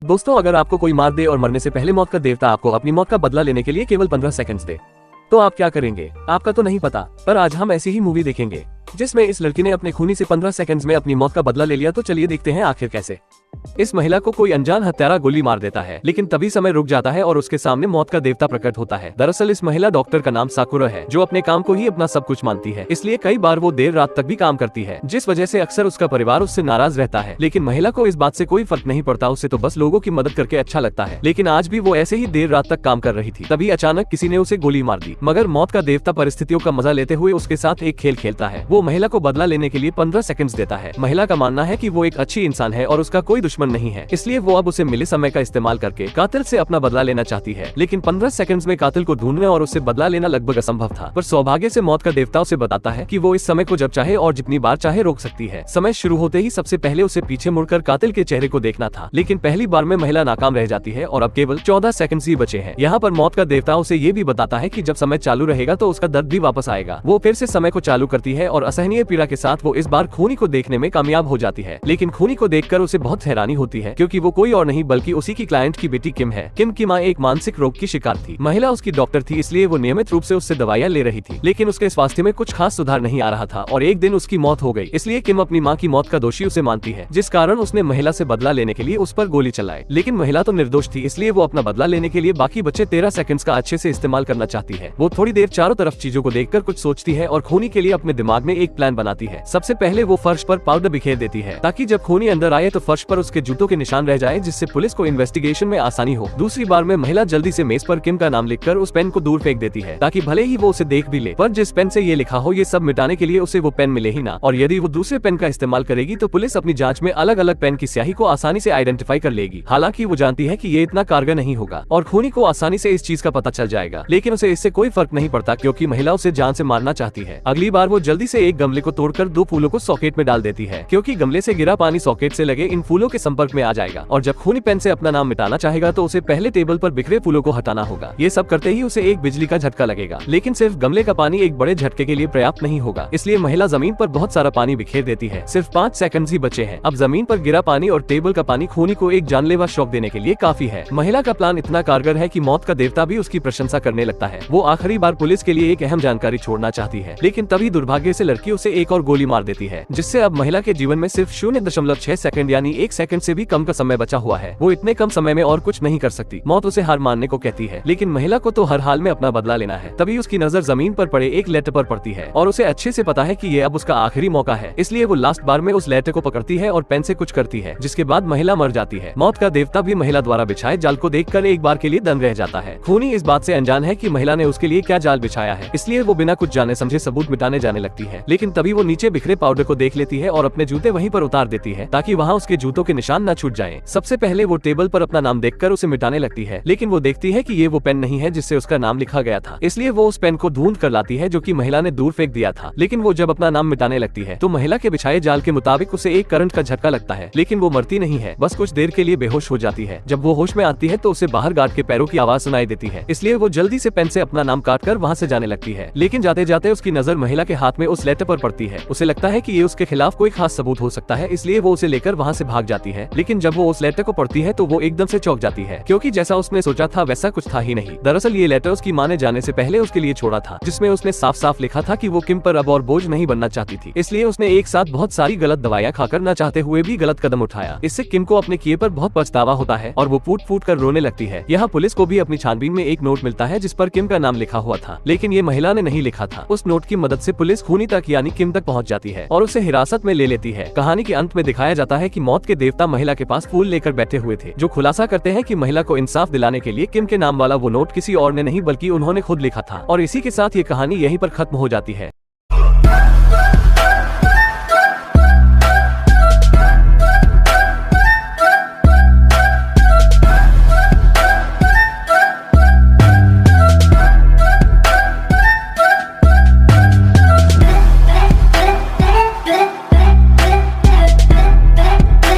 दोस्तों, अगर आपको कोई मार दे और मरने से पहले मौत का देवता आपको अपनी मौत का बदला लेने के लिए केवल 15 सेकंड्स दे, तो आप क्या करेंगे? आपका तो नहीं पता, पर आज हम ऐसी ही मूवी देखेंगे जिसमें इस लड़की ने अपने खूनी से 15 सेकंड्स में अपनी मौत का बदला ले लिया। तो चलिए देखते हैं आखिर कैसे। इस महिला को कोई अनजान हत्यारा गोली मार देता है, लेकिन तभी समय रुक जाता है और उसके सामने मौत का देवता प्रकट होता है। दरअसल इस महिला डॉक्टर का नाम साकुरा है, जो अपने काम को ही अपना सब कुछ मानती है, इसलिए कई बार वो देर रात तक भी काम करती है, जिस वजह से अक्सर उसका परिवार उससे नाराज रहता है। लेकिन महिला को इस बात से कोई फर्क नहीं पड़ता, उसे तो बस लोगों की मदद करके अच्छा लगता है। लेकिन आज भी वो ऐसे ही देर रात तक काम कर रही थी, तभी अचानक किसी ने उसे गोली मार दी। मगर मौत का देवता परिस्थितियों का मजा लेते हुए उसके साथ एक खेल खेलता है। वो महिला को बदला लेने के लिए 15 सेकंड्स देता है। महिला का मानना है कि वो एक अच्छी इंसान है और उसका कोई दुश्मन नहीं है, इसलिए वो अब उसे मिले समय का इस्तेमाल करके कातिल से अपना बदला लेना चाहती है। लेकिन 15 सेकंड्स में कातिल को ढूंढने और उससे बदला लेना लगभग असंभव था। पर सौभाग्य से मौत का देवता उसे बताता है कि वो इस समय को जब चाहे और जितनी बार चाहे रोक सकती है। समय शुरू होते ही सबसे पहले उसे पीछे मुड़कर कातिल के चेहरे को देखना था, लेकिन पहली बार में महिला नाकाम रह जाती है और अब केवल 14 सेकंड्स ही बचे हैं। यहाँ पर मौत का देवता उसे ये भी बताता है कि जब समय चालू रहेगा तो उसका दर्द भी वापस आएगा। वो फिर से समय को चालू करती है और असहनीय पीड़ा के साथ वो इस बार खूनी को देखने में कामयाब हो जाती है। लेकिन खूनी को देखकर उसे बहुत हैरानी होती है, क्योंकि वो कोई और नहीं बल्कि उसी की क्लाइंट की बेटी किम है। किम की माँ एक मानसिक रोग की शिकार थी। महिला उसकी डॉक्टर थी, इसलिए वो नियमित रूप से उससे दवाइयाँ ले रही थी, लेकिन उसके स्वास्थ्य में कुछ खास सुधार नहीं आ रहा था और एक दिन उसकी मौत हो गई। इसलिए किम अपनी माँ की मौत का दोषी उसे मानती है, जिस कारण उसने महिला से बदला लेने के लिए उस पर गोली चलाई। लेकिन महिला तो निर्दोष थी, इसलिए वो अपना बदला लेने के लिए बाकी बचे 13 सेकंड्स का अच्छे से इस्तेमाल करना चाहती है। वो थोड़ी देर चारों तरफ चीजों को देखकर कुछ सोचती है और खूनी के लिए अपने दिमाग में एक प्लान बनाती है। सबसे पहले वो फर्श पर पाउडर बिखेर देती है, ताकि जब खूनी अंदर आए तो फर्श पर उसके जूतों के निशान रह जाए, जिससे पुलिस को इन्वेस्टिगेशन में आसानी हो। दूसरी बार में महिला जल्दी से मेज पर किम का नाम लिखकर उस पेन को दूर फेंक देती है, ताकि भले ही वो उसे देख भी ले, पर जिस पेन से ये लिखा हो ये सब मिटाने के लिए उसे वो पेन मिले ही ना। और यदि वो दूसरे पेन का इस्तेमाल करेगी तो पुलिस अपनी जांच में अलग अलग पेन की स्याही को आसानी से आइडेंटिफाई कर लेगी। हालांकि वो जानती है कि ये इतना कारगर नहीं होगा और खूनी को आसानी से इस चीज का पता चल जाएगा, लेकिन उसे इससे कोई फर्क नहीं पड़ता, क्योंकि महिला उसे जान से मारना चाहती है। अगली बार वो जल्दी से एक गमले को तोड़कर 2 फूलों को सॉकेट में डाल देती है, क्योंकि गमले से गिरा पानी सॉकेट से लगे इन फूलों के संपर्क में आ जाएगा और जब खूनी पेन से अपना नाम मिटाना चाहेगा तो उसे पहले टेबल पर बिखरे फूलों को हटाना होगा। ये सब करते ही उसे एक बिजली का झटका लगेगा, लेकिन सिर्फ गमले का पानी एक बड़े झटके के लिए पर्याप्त नहीं होगा, इसलिए महिला जमीन पर बहुत सारा पानी बिखेर देती है। सिर्फ 5 सेकंड ही बचे हैं। अब जमीन पर गिरा पानी और टेबल का पानी खूनी को एक जानलेवा शॉक देने के लिए काफी है। महिला का प्लान इतना कारगर है कि मौत का देवता भी उसकी प्रशंसा करने लगता है। वो आखिरी बार पुलिस के लिए एक अहम जानकारी छोड़ना चाहती है, लेकिन तभी दुर्भाग्य से लड़की उसे एक और गोली मार देती है, जिससे अब महिला के जीवन में सिर्फ 0.6 सेकंड यानी 1 सेकंड से भी कम का समय बचा हुआ है। वो इतने कम समय में और कुछ नहीं कर सकती। मौत उसे हार मानने को कहती है, लेकिन महिला को तो हर हाल में अपना बदला लेना है। तभी उसकी नजर जमीन पर पड़े एक लेटर पर पड़ती है और उसे अच्छे से पता है कि ये अब उसका आखिरी मौका है, इसलिए वो लास्ट बार में उस लेटर को पकड़ती है और पेन से कुछ करती है, जिसके बाद महिला मर जाती है। मौत का देवता भी महिला द्वारा बिछाए जाल को देखकर एक बार के लिए दंग रह जाता है। खूनी इस बात से अनजान है कि महिला ने उसके लिए क्या जाल बिछाया है, इसलिए वो बिना कुछ जाने समझे सबूत मिटाने जाने लगती है। लेकिन तभी वो नीचे बिखरे पाउडर को देख लेती है और अपने जूते वहीं पर उतार देती है, ताकि वहाँ उसके जूतों के निशान न छूट जाएं। सबसे पहले वो टेबल पर अपना नाम देखकर उसे मिटाने लगती है, लेकिन वो देखती है कि ये वो पेन नहीं है जिससे उसका नाम लिखा गया था, इसलिए वो उस पेन को ढूंढ कर लाती है जो कि महिला ने दूर फेंक दिया था। लेकिन वो जब अपना नाम मिटाने लगती है तो महिला के बिछाए जाल के मुताबिक उसे एक करंट का झटका लगता है, लेकिन वो मरती नहीं है, बस कुछ देर के लिए बेहोश हो जाती है। जब वो होश में आती है तो उसे बाहर गार्ड के पैरों की आवाज सुनाई देती है, इसलिए वो जल्दी से पेन से अपना नाम काटकर वहाँ से जाने लगती है। लेकिन जाते जाते उसकी नजर महिला के हाथ में उस लेटर पर पड़ती है। उसे लगता है कि ये उसके खिलाफ कोई खास सबूत हो सकता है, इसलिए वो उसे लेकर वहाँ से भाग जाती है। लेकिन जब वो उस लेटर को पढ़ती है तो वो एकदम से चौंक जाती है, क्योंकि जैसा उसने सोचा था वैसा कुछ था ही नहीं। दरअसल ये लेटर उसकी माँ ने जाने से पहले उसके लिए छोड़ा था, जिसमें उसने साफ साफ लिखा था कि वो किम पर अब और बोझ नहीं बनना चाहती थी, इसलिए उसने एक साथ बहुत सारी गलत दवाइयाँ खाकर न चाहते हुए भी गलत कदम उठाया। इससे किम को अपने किए पर बहुत पछतावा होता है और वो फूट फूट कर रोने लगती है। यहाँ पुलिस को भी अपनी छानबीन में एक नोट मिलता है जिस पर किम का नाम लिखा हुआ था, लेकिन ये महिला ने नहीं लिखा था। उस नोट की मदद से पुलिस खूनी तक यानी किम तक पहुँच जाती है और उसे हिरासत में ले लेती है। कहानी के अंत में दिखाया जाता है कि मौत के देवता महिला के पास फूल लेकर बैठे हुए थे, जो खुलासा करते हैं कि महिला को इंसाफ दिलाने के लिए किम के नाम वाला वो नोट किसी और ने नहीं बल्कि उन्होंने खुद लिखा था। और इसी के साथ ये कहानी यहीं पर खत्म हो जाती है।